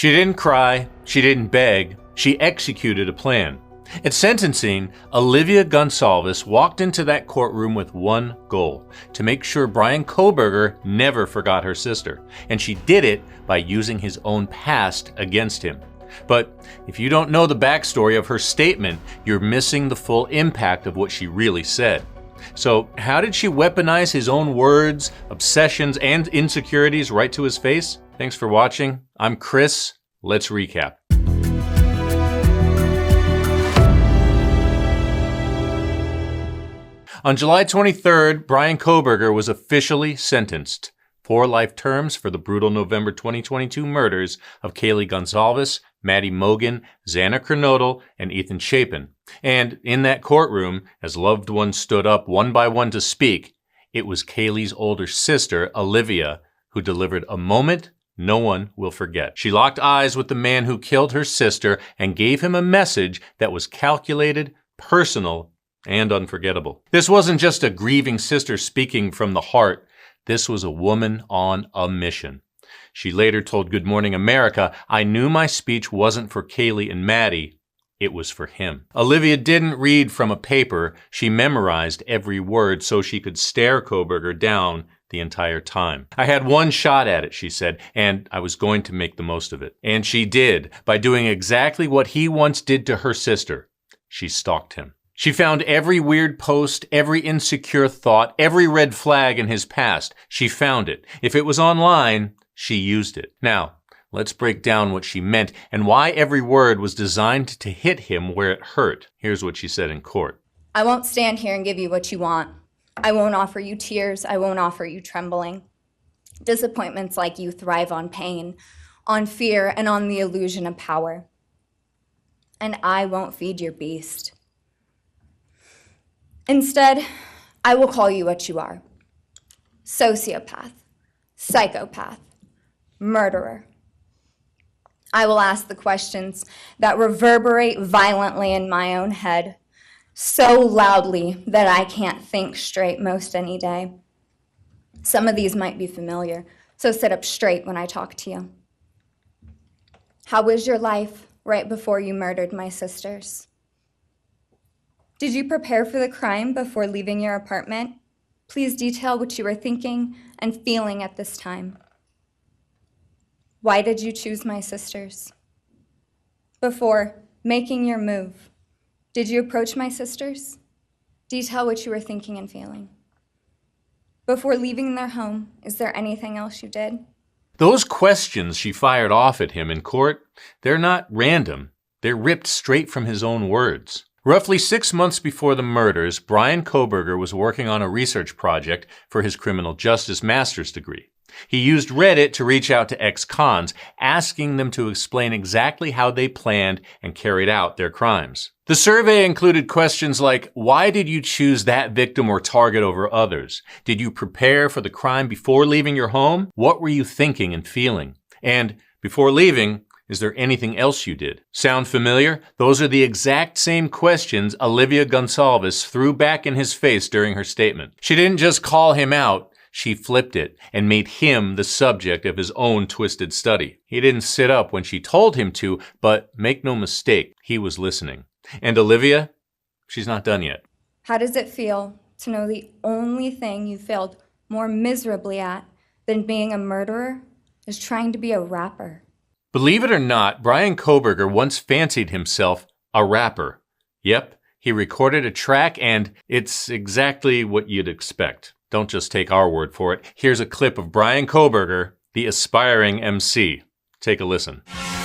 She didn't cry, she didn't beg, she executed a plan. At sentencing, Alivea Goncalves walked into that courtroom with one goal: to make sure Bryan Kohberger never forgot her sister. And she did it by using his own past against him. But if you don't know the backstory of her statement, you're missing the full impact of what she really said. So how did she weaponize his own words, obsessions, and insecurities right to his face? Thanks for watching. I'm Chris. Let's recap. On July 23rd, Bryan Kohberger was officially sentenced. 4 life terms for the brutal November 2022 murders of Kaylee Goncalves, Maddie Mogan, Xana Kernodle, and Ethan Chapin. And in that courtroom, as loved ones stood up one by one to speak, it was Kaylee's older sister, Alivea, who delivered a moment no one will forget. She locked eyes with the man who killed her sister and gave him a message that was calculated, personal, and unforgettable. This wasn't just a grieving sister speaking from the heart. This was a woman on a mission. She later told Good Morning America, "I knew my speech wasn't for Kaylee and Maddie. It was for him." Alivea didn't read from a paper. She memorized every word so she could stare Kohberger down the entire time. "I had one shot at it," she said, "and I was going to make the most of it." And she did, by doing exactly what he once did to her sister. She stalked him. She found every weird post, every insecure thought, every red flag in his past. She found it. If it was online, she used it. Now, let's break down what she meant and why every word was designed to hit him where it hurt. Here's what she said in court. "I won't stand here and give you what you want. I won't offer you tears. I won't offer you trembling. Disappointments like you thrive on pain, on fear, and on the illusion of power. And I won't feed your beast. Instead, I will call you what you are: sociopath, psychopath, murderer. I will ask the questions that reverberate violently in my own head, so loudly that I can't think straight most any day. Some of these might be familiar, so sit up straight when I talk to you. How was your life right before you murdered my sisters? Did you prepare for the crime before leaving your apartment? Please detail what you were thinking and feeling at this time. Why did you choose my sisters? Before making your move, did you approach my sisters? Detail what you were thinking and feeling. Before leaving their home, is there anything else you did?" Those questions she fired off at him in court, they're not random. They're ripped straight from his own words. Roughly 6 months before the murders, Bryan Kohberger was working on a research project for his criminal justice master's degree. He used Reddit to reach out to ex-cons, asking them to explain exactly how they planned and carried out their crimes. The survey included questions like, why did you choose that victim or target over others? Did you prepare for the crime before leaving your home? What were you thinking and feeling? And before leaving, is there anything else you did? Sound familiar? Those are the exact same questions Alivea Goncalves threw back in his face during her statement. She didn't just call him out. She flipped it and made him the subject of his own twisted study. He didn't sit up when she told him to, but make no mistake, he was listening. And Alivea, she's not done yet. How does it feel to know the only thing you failed more miserably at than being a murderer is trying to be a rapper? Believe it or not, Bryan Kohberger once fancied himself a rapper. Yep, he recorded a track and it's exactly what you'd expect. Don't just take our word for it. Here's a clip of Bryan Kohberger, the aspiring MC. Take a listen.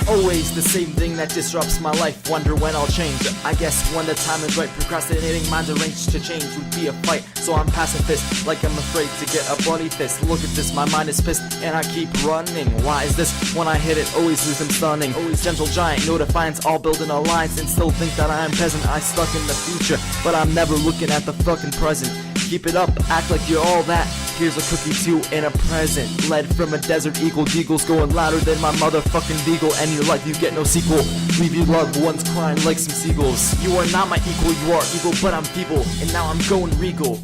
Always the same thing that disrupts my life. Wonder when I'll change. I guess when the time is right. Procrastinating, mind arranged to change would be a fight. So I'm pacifist, like I'm afraid to get a bloody fist. Look at this, my mind is pissed and I keep running. Why is this? When I hit it, always lose them stunning. Always gentle giant, no defiance, all build an alliance and still think that I am peasant. I stuck in the future, but I'm never looking at the fucking present. Keep it up, act like you're all that. Here's a cookie too and a present. Led from a desert eagle, deagles going louder than my motherfucking beagle. And your life you get no sequel. Leave your loved ones crying like some seagulls. You are not my equal, you are evil, but I'm feeble. And now I'm going regal.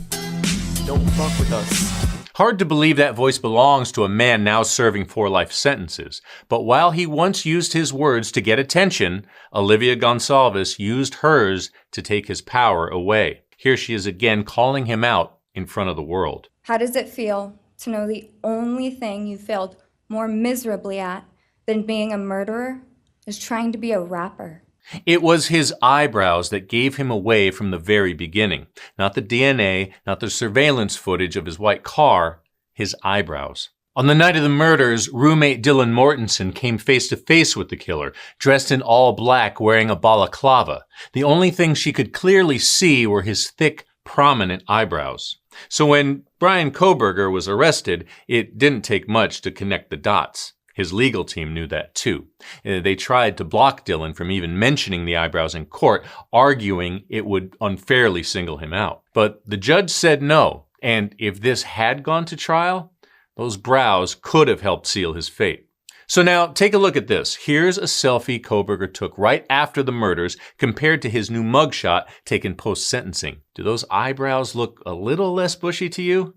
Don't fuck with us. Hard to believe that voice belongs to a man now serving 4 life sentences. But while he once used his words to get attention, Alivea Goncalves used hers to take his power away. Here she is again calling him out in front of the world. How does it feel to know the only thing you failed more miserably at than being a murderer is trying to be a rapper? It was his eyebrows that gave him away from the very beginning. Not the DNA, not the surveillance footage of his white car, his eyebrows. On the night of the murders, roommate Dylan Mortensen came face to face with the killer, dressed in all black, wearing a balaclava. The only thing she could clearly see were his thick, prominent eyebrows. So when Bryan Kohberger was arrested, it didn't take much to connect the dots. His legal team knew that too. They tried to block Dylan from even mentioning the eyebrows in court, arguing it would unfairly single him out. But the judge said no, and if this had gone to trial, those brows could have helped seal his fate. So now take a look at this. Here's a selfie Kohberger took right after the murders compared to his new mugshot taken post-sentencing. Do those eyebrows look a little less bushy to you?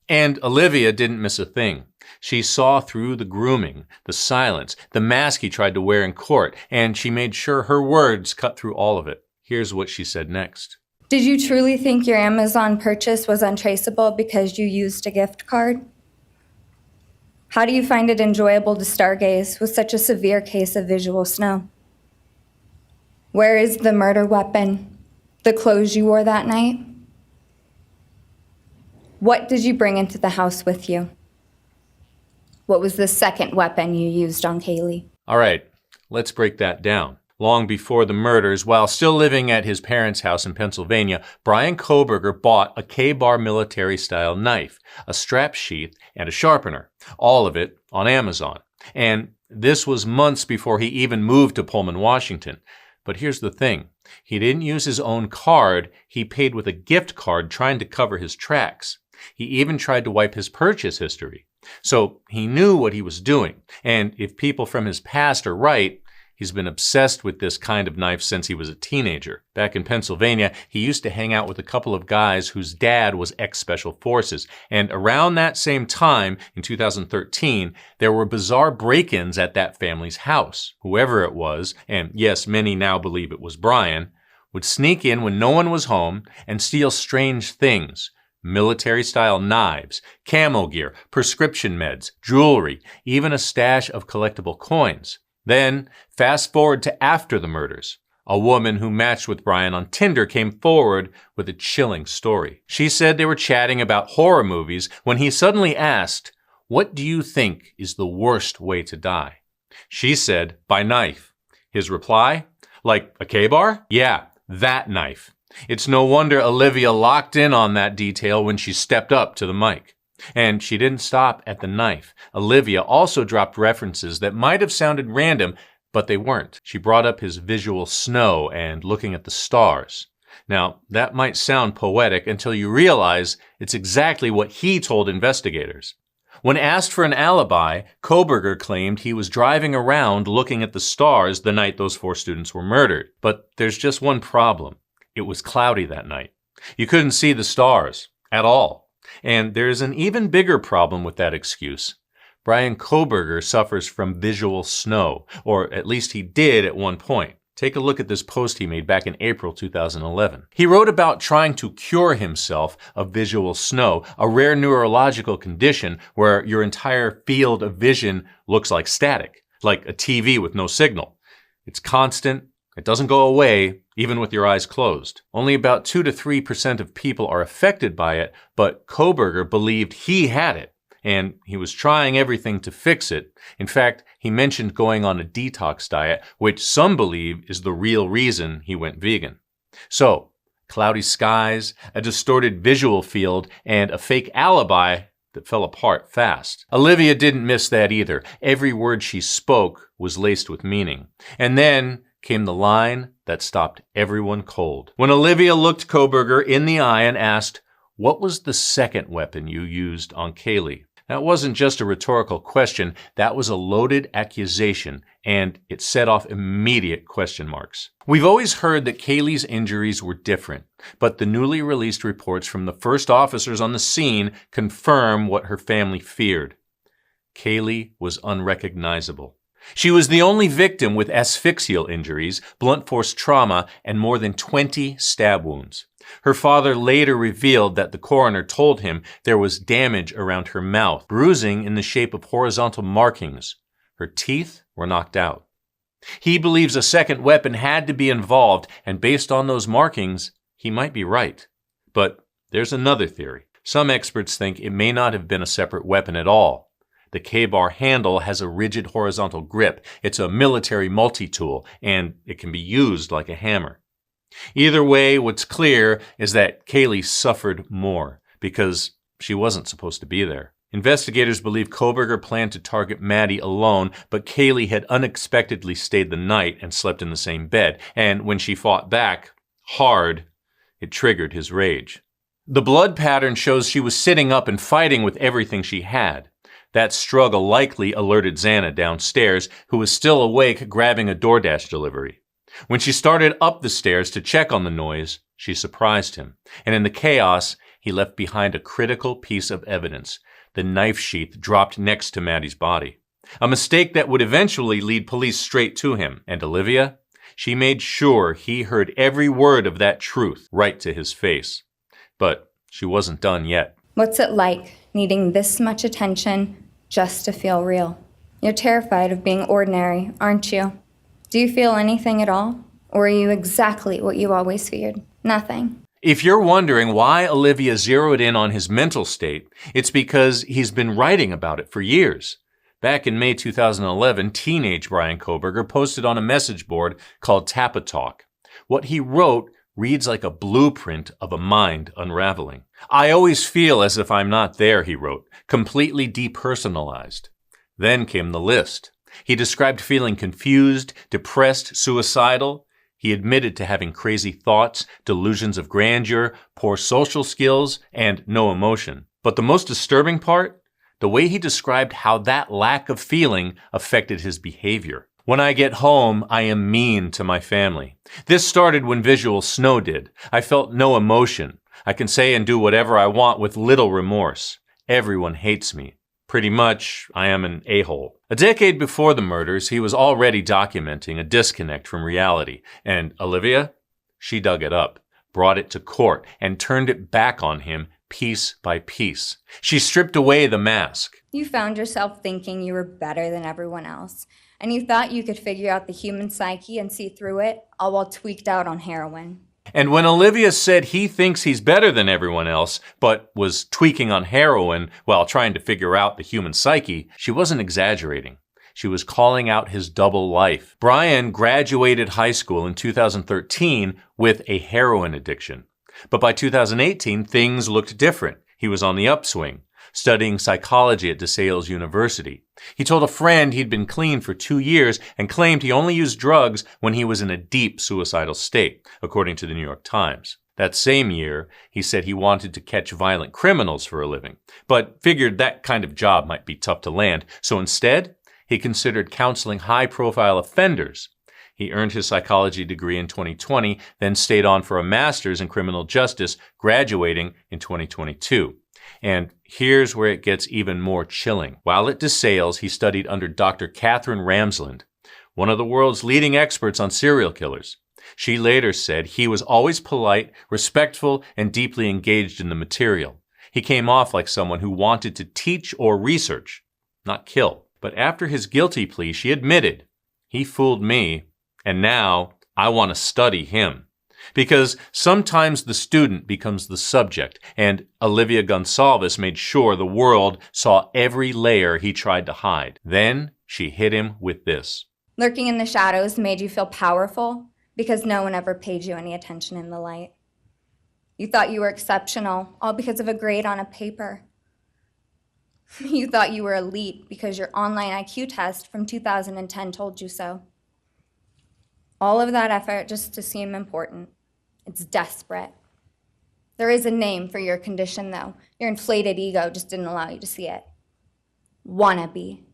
And Alivea didn't miss a thing. She saw through the grooming, the silence, the mask he tried to wear in court, and she made sure her words cut through all of it. Here's what she said next. Did you truly think your Amazon purchase was untraceable because you used a gift card? How do you find it enjoyable to stargaze with such a severe case of visual snow? Where is the murder weapon? The clothes you wore that night? What did you bring into the house with you? What was the second weapon you used on Kaylee? All right, let's break that down. Long before the murders, while still living at his parents' house in Pennsylvania, Bryan Kohberger bought a K-bar military-style knife, a strap sheath, and a sharpener. All of it on Amazon. And this was months before he even moved to Pullman, Washington. But here's the thing. He didn't use his own card. He paid with a gift card trying to cover his tracks. He even tried to wipe his purchase history. So he knew what he was doing. And if people from his past are right, he's been obsessed with this kind of knife since he was a teenager. Back in Pennsylvania, he used to hang out with a couple of guys whose dad was ex-Special Forces. And around that same time, in 2013, there were bizarre break-ins at that family's house. Whoever it was, and yes, many now believe it was Bryan, would sneak in when no one was home and steal strange things. Military-style knives, camo gear, prescription meds, jewelry, even a stash of collectible coins. Then, fast forward to after the murders. A woman who matched with Bryan on Tinder came forward with a chilling story. She said they were chatting about horror movies when he suddenly asked, "What do you think is the worst way to die?" She said, "By knife." His reply, "Like a K-bar?" "Yeah, that knife." It's no wonder Alivea locked in on that detail when she stepped up to the mic. And she didn't stop at the knife. Alivea also dropped references that might have sounded random, but they weren't. She brought up his visual snow and looking at the stars. Now, that might sound poetic until you realize it's exactly what he told investigators. When asked for an alibi, Kohberger claimed he was driving around looking at the stars the night those 4 students were murdered. But there's just one problem. It was cloudy that night. You couldn't see the stars at all. And there's an even bigger problem with that excuse. Bryan Kohberger suffers from visual snow, or at least he did at one point. Take a look at this post he made back in April 2011. He wrote about trying to cure himself of visual snow, a rare neurological condition where your entire field of vision looks like static, like a TV with no signal. It's constant. It doesn't go away, even with your eyes closed. Only about 2 to 3% of people are affected by it, but Kohberger believed he had it, and he was trying everything to fix it. In fact, he mentioned going on a detox diet, which some believe is the real reason he went vegan. So, cloudy skies, a distorted visual field, and a fake alibi that fell apart fast. Alivea didn't miss that either. Every word she spoke was laced with meaning. And then came the line that stopped everyone cold. When Alivea looked Kohberger in the eye and asked, "What was the second weapon you used on Kaylee?" That wasn't just a rhetorical question, that was a loaded accusation, and it set off immediate question marks. We've always heard that Kaylee's injuries were different, but the newly released reports from the first officers on the scene confirm what her family feared. Kaylee was unrecognizable. She was the only victim with asphyxial injuries, blunt force trauma, and more than 20 stab wounds. Her father later revealed that the coroner told him there was damage around her mouth, bruising in the shape of horizontal markings. Her teeth were knocked out. He believes a second weapon had to be involved, and based on those markings, he might be right. But there's another theory. Some experts think it may not have been a separate weapon at all. The K-bar handle has a rigid horizontal grip. It's a military multi-tool, and it can be used like a hammer. Either way, what's clear is that Kaylee suffered more because she wasn't supposed to be there. Investigators believe Kohberger planned to target Maddie alone, but Kaylee had unexpectedly stayed the night and slept in the same bed, and when she fought back hard, it triggered his rage. The blood pattern shows she was sitting up and fighting with everything she had. That struggle likely alerted Xana downstairs, who was still awake grabbing a DoorDash delivery. When she started up the stairs to check on the noise, she surprised him, and in the chaos, he left behind a critical piece of evidence, the knife sheath dropped next to Maddie's body. A mistake that would eventually lead police straight to him. And Alivea? She made sure he heard every word of that truth right to his face. But she wasn't done yet. What's it like, needing this much attention just to feel real? You're terrified of being ordinary, aren't you? Do you feel anything at all? Or are you exactly what you always feared? Nothing. If you're wondering why Alivea zeroed in on his mental state, it's because he's been writing about it for years. Back in May 2011, teenage Bryan Kohberger posted on a message board called Tappa Talk. What he wrote reads like a blueprint of a mind unraveling. I always feel as if I'm not there, he wrote, completely depersonalized. Then came the list. He described feeling confused, depressed, suicidal. He admitted to having crazy thoughts, delusions of grandeur, poor social skills, and no emotion. But the most disturbing part? The way he described how that lack of feeling affected his behavior. When I get home, I am mean to my family. This started when visual snow did. I felt no emotion. I can say and do whatever I want with little remorse. Everyone hates me. Pretty much, I am an a-hole. A decade before the murders, he was already documenting a disconnect from reality. And Alivea? She dug it up, brought it to court, and turned it back on him piece by piece. She stripped away the mask. You found yourself thinking you were better than everyone else, and you thought you could figure out the human psyche and see through it, all while tweaked out on heroin. And when Alivea said he thinks he's better than everyone else, but was tweaking on heroin while trying to figure out the human psyche, she wasn't exaggerating. She was calling out his double life. Bryan graduated high school in 2013 with a heroin addiction. But by 2018, things looked different. He was on the upswing, studying psychology at DeSales University. He told a friend he'd been clean for 2 years and claimed he only used drugs when he was in a deep suicidal state, according to the New York Times. That same year, he said he wanted to catch violent criminals for a living, but figured that kind of job might be tough to land. So instead, he considered counseling high-profile offenders. He earned his psychology degree in 2020, then stayed on for a master's in criminal justice, graduating in 2022. And here's where it gets even more chilling. While at DeSales, he studied under Dr. Catherine Ramsland, one of the world's leading experts on serial killers. She later said he was always polite, respectful, and deeply engaged in the material. He came off like someone who wanted to teach or research, not kill. But after his guilty plea, she admitted, he fooled me, and now I want to study him. Because sometimes the student becomes the subject, and Alivea Goncalves made sure the world saw every layer he tried to hide. Then she hit him with this. Lurking in the shadows made you feel powerful because no one ever paid you any attention in the light. You thought you were exceptional, all because of a grade on a paper. You thought you were elite because your online IQ test from 2010 told you so. All of that effort just to seem important. It's desperate. There is a name for your condition, though. Your inflated ego just didn't allow you to see it. wannabe.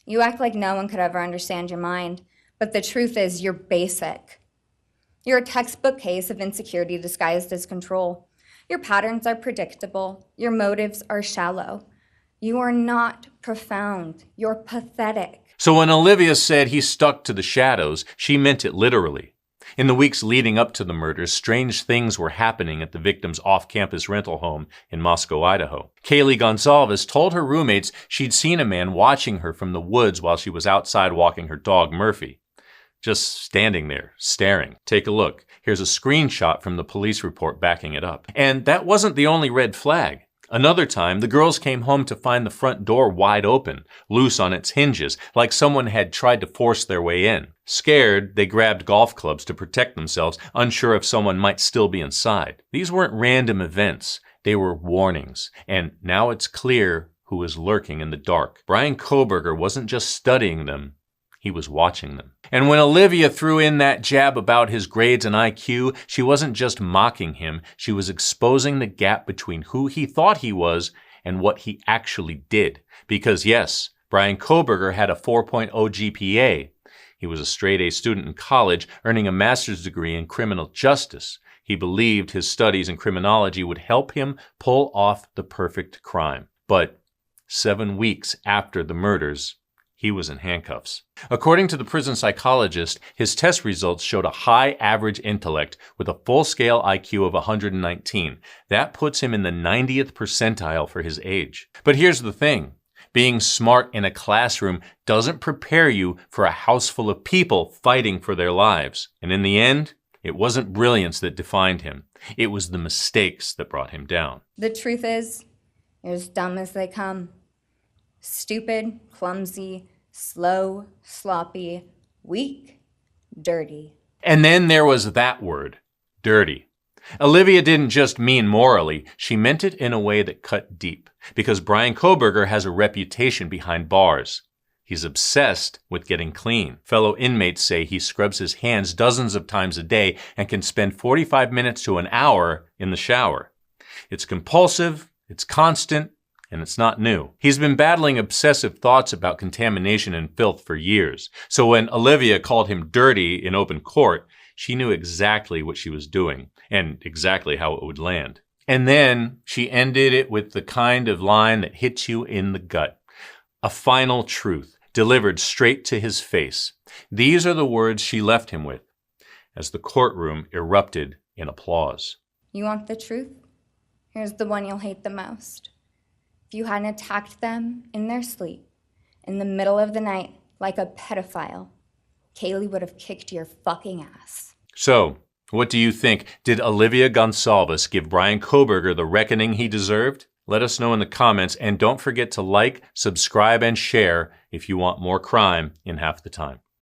You act like no one could ever understand your mind, but the truth is you're basic. You're a textbook case of insecurity disguised as control. Your patterns are predictable. Your motives are shallow. You are not profound. You're pathetic. So when Alivea said he stuck to the shadows, she meant it literally. In the weeks leading up to the murders, strange things were happening at the victim's off-campus rental home in Moscow, Idaho. Kaylee Goncalves told her roommates she'd seen a man watching her from the woods while she was outside walking her dog, Murphy. Just standing there, staring. Take a look. Here's a screenshot from the police report backing it up. And that wasn't the only red flag. Another time, the girls came home to find the front door wide open, loose on its hinges, like someone had tried to force their way in. Scared, they grabbed golf clubs to protect themselves, unsure if someone might still be inside. These weren't random events. They were warnings. And now it's clear who is lurking in the dark. Bryan Kohberger wasn't just studying them. He was watching them. And when Alivea threw in that jab about his grades and IQ, she wasn't just mocking him. She was exposing the gap between who he thought he was and what he actually did. Because yes, Bryan Kohberger had a 4.0 GPA. He was a straight-A student in college, earning a master's degree in criminal justice. He believed his studies in criminology would help him pull off the perfect crime. But 7 weeks after the murders, he was in handcuffs. According to the prison psychologist, his test results showed a high average intellect with a full-scale IQ of 119. That puts him in the 90th percentile for his age. But here's the thing. Being smart in a classroom doesn't prepare you for a house full of people fighting for their lives. And in the end, it wasn't brilliance that defined him. It was the mistakes that brought him down. The truth is, you're as dumb as they come. Stupid, clumsy, slow, sloppy, weak, dirty. And then there was that word, dirty. Alivea didn't just mean morally, she meant it in a way that cut deep. Because Bryan Kohberger has a reputation behind bars. He's obsessed with getting clean. Fellow inmates say he scrubs his hands dozens of times a day and can spend 45 minutes to an hour in the shower. It's compulsive, it's constant, and it's not new. He's been battling obsessive thoughts about contamination and filth for years. So when Alivea called him dirty in open court, she knew exactly what she was doing and exactly how it would land. And then she ended it with the kind of line that hits you in the gut. A final truth delivered straight to his face. These are the words she left him with as the courtroom erupted in applause. You want the truth? Here's the one you'll hate the most. If you hadn't attacked them in their sleep, in the middle of the night, like a pedophile, Kaylee would have kicked your fucking ass. So, what do you think? Did Alivea Goncalves give Bryan Kohberger the reckoning he deserved? Let us know in the comments, and don't forget to like, subscribe, and share if you want more crime in half the time.